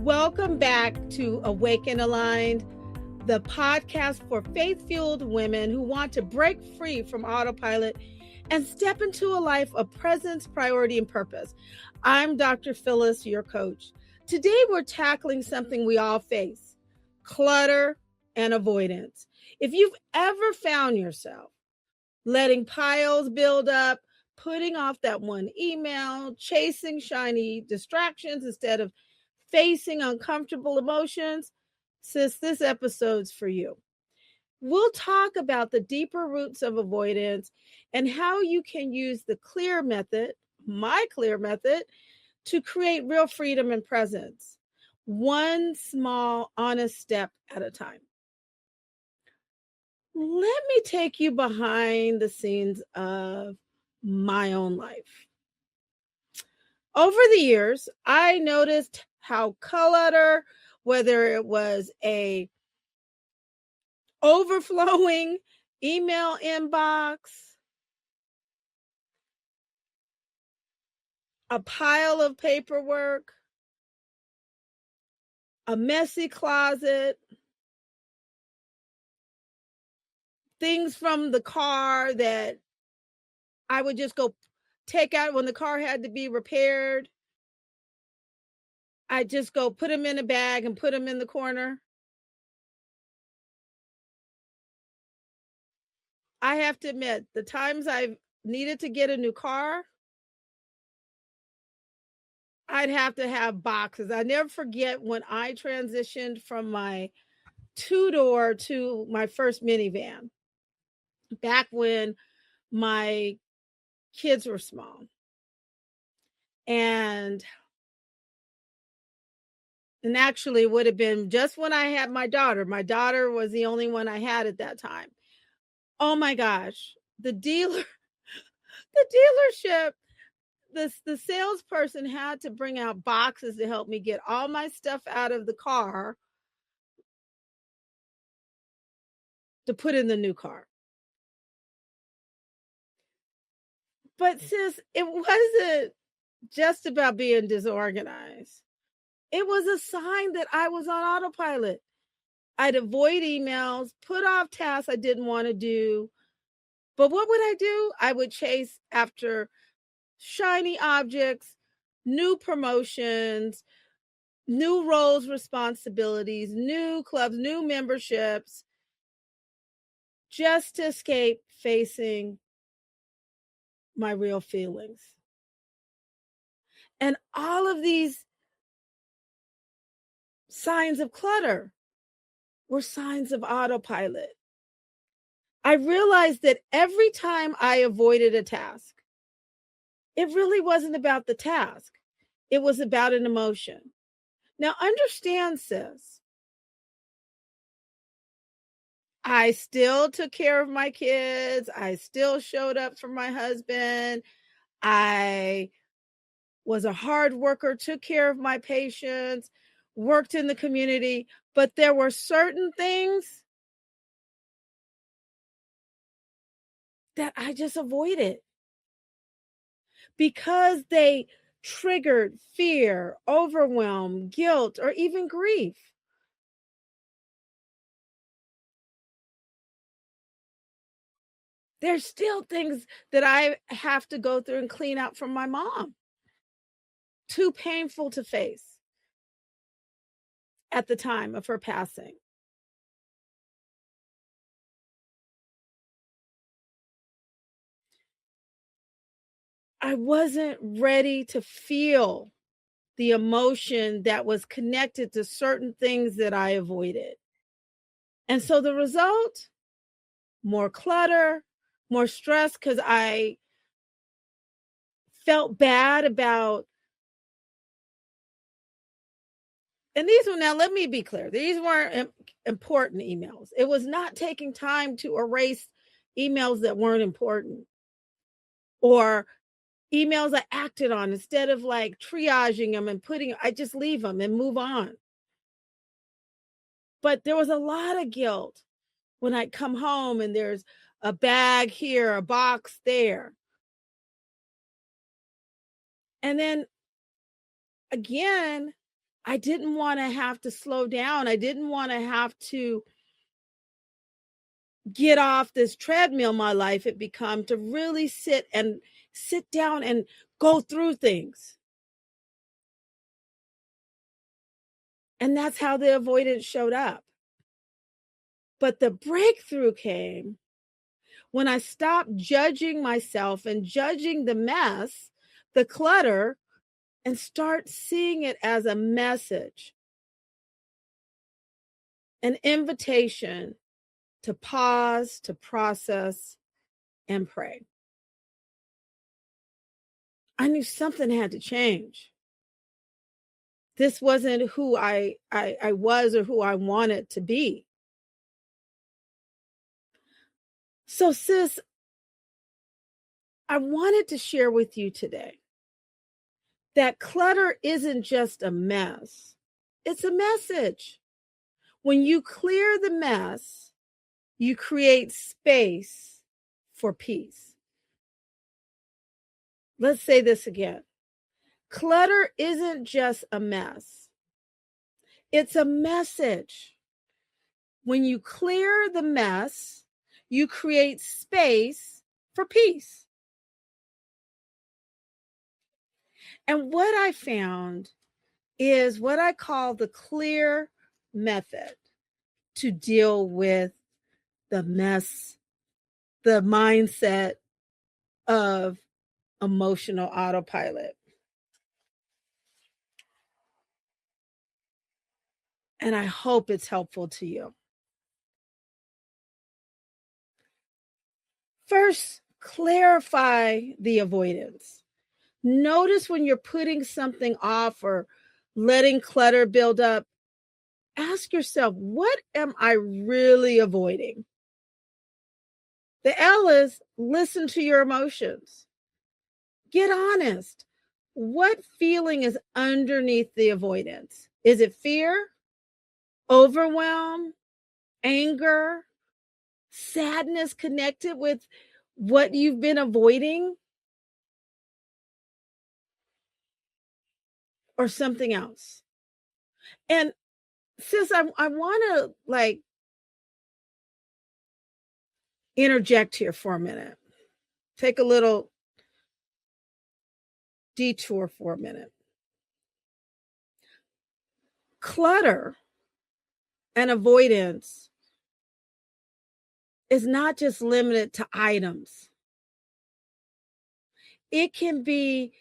Welcome back to Awaken Aligned, the podcast for faith-fueled women who want to break free from autopilot and step into a life of presence, priority, and purpose. I'm Dr. Phyllis, your coach. Today, we're tackling something we all face: clutter and avoidance. If you've ever found yourself letting piles build up, putting off that one email, chasing shiny distractions instead of facing uncomfortable emotions, sis, this episode's for you. We'll talk about the deeper roots of avoidance and how you can use the CLEAR method, my CLEAR method, to create real freedom and presence, one small, honest step at a time. Let me take you behind the scenes of my own life. Over the years, I noticed how clutter, whether it was a overflowing email inbox, a pile of paperwork, a messy closet, things from the car that I would just go take out when the car had to be repaired. I just go put them in a bag and put them in the corner. I have to admit, the times I've needed to get a new car, I'd have to have boxes. I never forget when I transitioned from my two-door to my first minivan, back when my kids were small. And actually it would have been just when I had my daughter. My daughter was the only one I had at that time. Oh my gosh, the dealership, the salesperson had to bring out boxes to help me get all my stuff out of the car to put in the new car. But sis, it wasn't just about being disorganized. It was a sign that I was on autopilot. I'd avoid emails, put off tasks I didn't want to do. But what would I do? I would chase after shiny objects, new promotions, new roles, responsibilities, new clubs, new memberships, just to escape facing my real feelings. And all of these signs of clutter were signs of autopilot. I realized that every time I avoided a task, it really wasn't about the task. It was about an emotion. Now, understand, sis, I still took care of my kids. I still showed up for my husband. I was a hard worker, took care of my patients, worked in the community, but there were certain things that I just avoided because they triggered fear, overwhelm, guilt, or even grief. There's still things that I have to go through and clean out from my mom. Too painful to face at the time of her passing. I wasn't ready to feel the emotion that was connected to certain things that I avoided. And so the result, more clutter, more stress, because I felt bad about, and these were, now let me be clear, these weren't important emails. It was not taking time to erase emails that weren't important, or emails I acted on instead of like triaging them and I just leave them and move on. But there was a lot of guilt when I come home and there's a bag here, a box there. And then again, I didn't want to have to slow down. I didn't want to have to get off this treadmill my life had become, to really sit down and go through things. And that's how the avoidance showed up. But the breakthrough came when I stopped judging myself and judging the mess, the clutter, and start seeing it as a message, an invitation to pause, to process, and pray. I knew something had to change. This wasn't who I was or who I wanted to be. So, sis, I wanted to share with you today that clutter isn't just a mess, it's a message. When you clear the mess, you create space for peace. Let's say this again. Clutter isn't just a mess, it's a message. When you clear the mess, you create space for peace. And what I found is what I call the clear method to deal with the mess, the mindset of emotional autopilot. And I hope it's helpful to you. First, clarify the avoidance. Notice when you're putting something off or letting clutter build up, ask yourself, what am I really avoiding? The L is listen to your emotions. Get honest. What feeling is underneath the avoidance? Is it fear, overwhelm, anger, sadness connected with what you've been avoiding, or something else? And sis, I want to interject here for a minute. Take a little detour for a minute. Clutter and avoidance is not just limited to items. It can be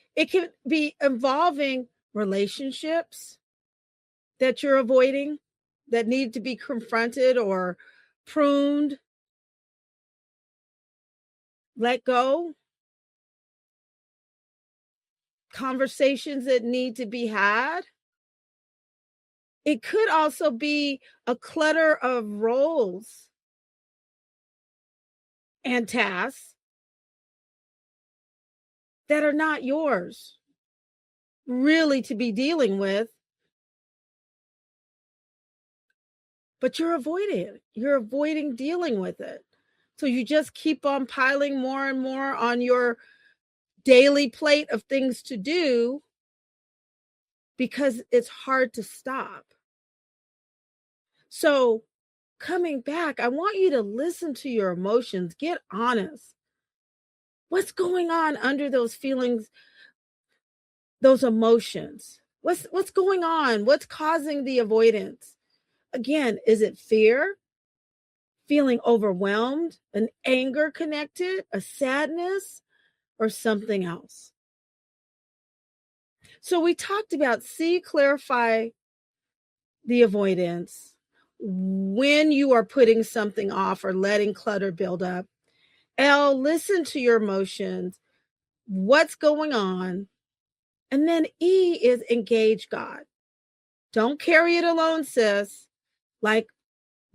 involving relationships that you're avoiding, that need to be confronted or pruned, let go. Conversations that need to be had. It could also be a clutter of roles and tasks that are not yours really to be dealing with, but you're avoiding it. You're avoiding dealing with it. So you just keep on piling more and more on your daily plate of things to do because it's hard to stop. So coming back, I want you to listen to your emotions. Get honest. What's going on under those feelings, those emotions? What's going on? What's causing the avoidance? Again, is it fear? Feeling overwhelmed? An anger connected? A sadness? Or something else? So we talked about C, clarify the avoidance when you are putting something off or letting clutter build up. L, listen to your emotions. What's going on? And then E is engage God. Don't carry it alone, sis. Like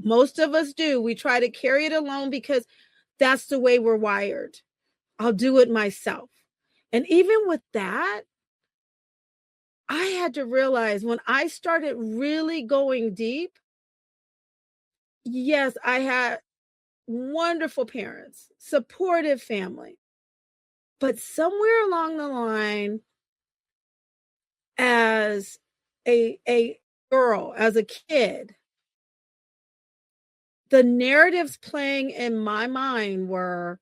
most of us do. We try to carry it alone because that's the way we're wired. I'll do it myself. And even with that, I had to realize when I started really going deep, yes, I had wonderful parents, supportive family. But somewhere along the line, as a girl, as a kid, the narratives playing in my mind were,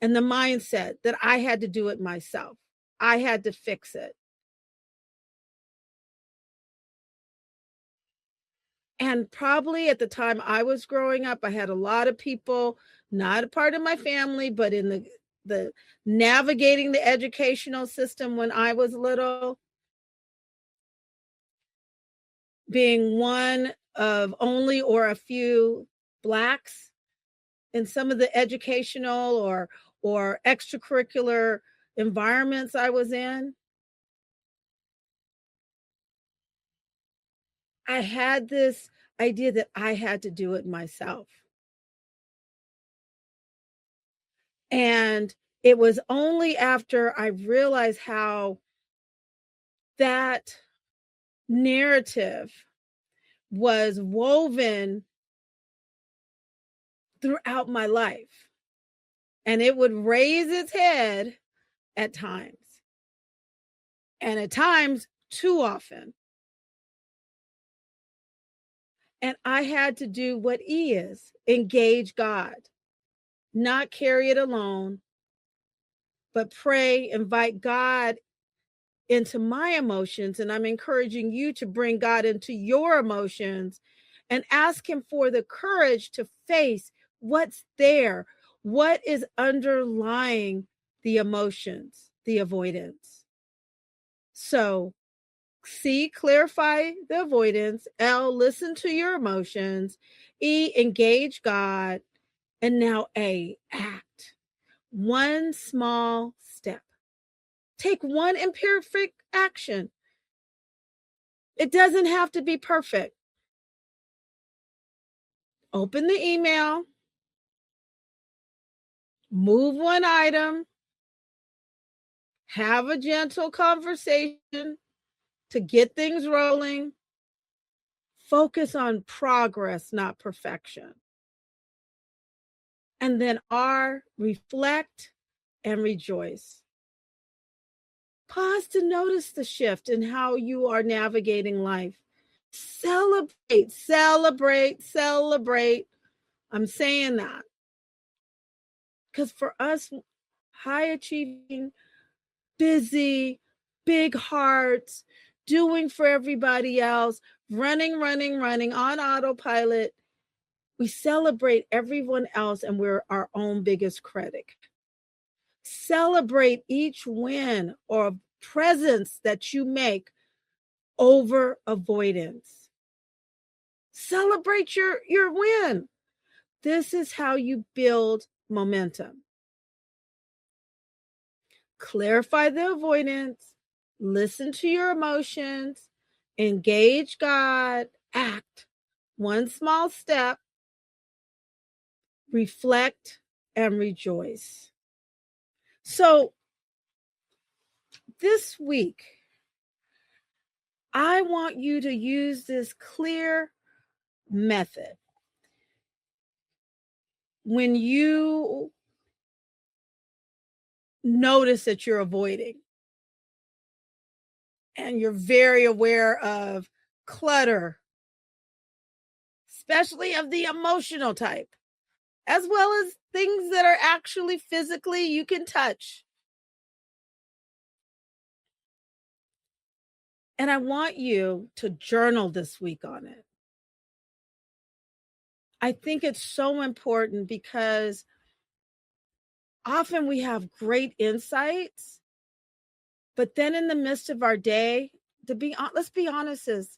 and the mindset that I had to do it myself. I had to fix it. And probably at the time I was growing up, I had a lot of people, not a part of my family, but in the navigating the educational system when I was little, being one of only or a few Blacks in some of the educational or extracurricular environments I was in. I had this idea that I had to do it myself. And it was only after I realized how that narrative was woven throughout my life. And it would raise its head at times, and at times too often. And I had to do what E is: engage God, not carry it alone, but pray, invite God into my emotions. And I'm encouraging you to bring God into your emotions and ask Him for the courage to face what's there, what is underlying the emotions, the avoidance. So, C, clarify the avoidance. L, listen to your emotions. E, engage God. And now A, act. One small step. Take one imperfect action. It doesn't have to be perfect. Open the email, move one item, have a gentle conversation to get things rolling. Focus on progress, not perfection. And then R, reflect and rejoice. Pause to notice the shift in how you are navigating life. Celebrate, celebrate, celebrate. I'm saying that because for us, high achieving, busy, big hearts, doing for everybody else, running on autopilot, we celebrate everyone else and we're our own biggest critic. Celebrate each win or presence that you make over avoidance. Celebrate your win. This is how you build momentum. Clarify the avoidance, listen to your emotions, engage God, act. One small step, reflect, and rejoice. So this week, I want you to use this clear method. When you notice that you're avoiding and you're very aware of clutter, especially of the emotional type, as well as things that are actually physically you can touch. And I want you to journal this week on it. I think it's so important because often we have great insights, but then in the midst of our day, let's be honest, is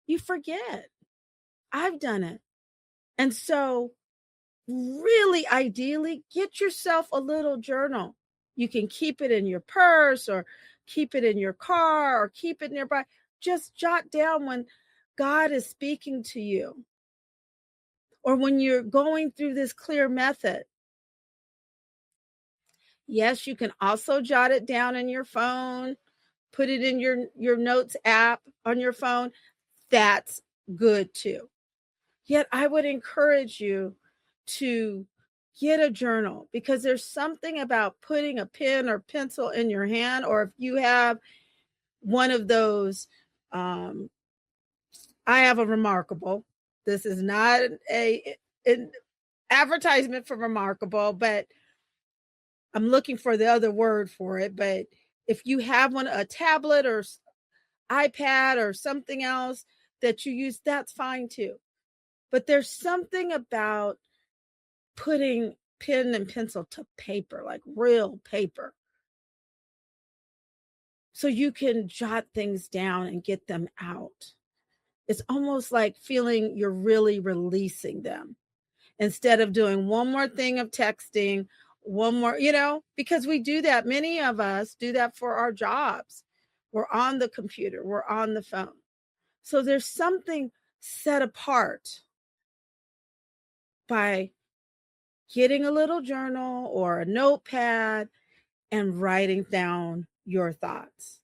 you forget. I've done it. And so really ideally get yourself a little journal. You can keep it in your purse or keep it in your car or keep it nearby. Just jot down when God is speaking to you or when you're going through this clear method. Yes, you can also jot it down in your phone, put it in your notes app on your phone. That's good too. Yet I would encourage you to get a journal because there's something about putting a pen or pencil in your hand, or if you have one of those I have a Remarkable. This is not an advertisement for Remarkable, but I'm looking for the other word for it. But if you have one, a tablet or iPad or something else that you use, that's fine too. But there's something about putting pen and pencil to paper, like real paper, so you can jot things down and get them out. It's almost like feeling you're really releasing them instead of doing one more thing of texting, one more, because we do that. Many of us do that for our jobs. We're on the computer, we're on the phone. So there's something set apart by getting a little journal or a notepad and writing down your thoughts.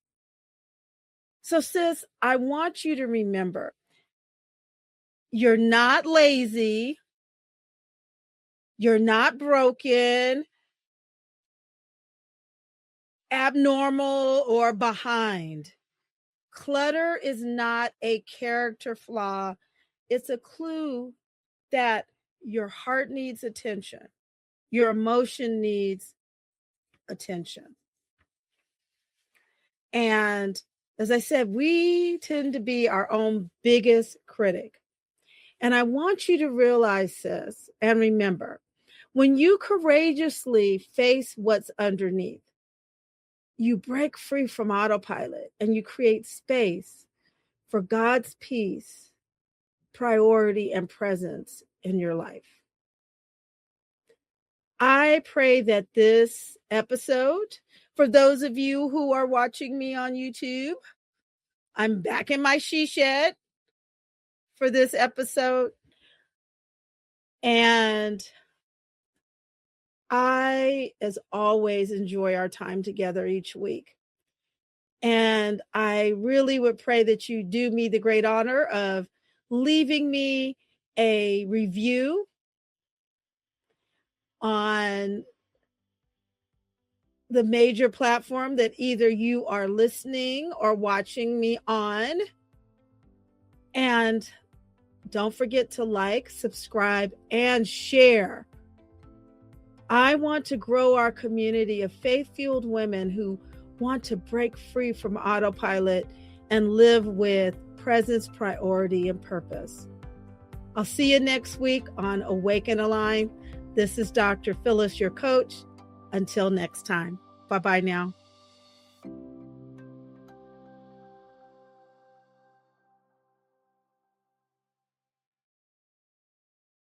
So, sis, I want you to remember, you're not lazy, you're not broken, abnormal, or behind. Clutter is not a character flaw. It's a clue that your heart needs attention. Your emotion needs attention. And as I said, we tend to be our own biggest critic. And I want you to realize this and remember, when you courageously face what's underneath, you break free from autopilot and you create space for God's peace, priority, and presence in your life. I pray that this episode, for those of you who are watching me on YouTube, I'm back in my she shed for this episode. And I, as always, enjoy our time together each week. And I really would pray that you do me the great honor of leaving me a review on the major platform that either you are listening or watching me on. And don't forget to like, subscribe, and share. I want to grow our community of faith-fueled women who want to break free from autopilot and live with presence, priority, and purpose. I'll see you next week on Awake and Align. This is Dr. Phyllis, your coach. Until next time. Bye-bye now.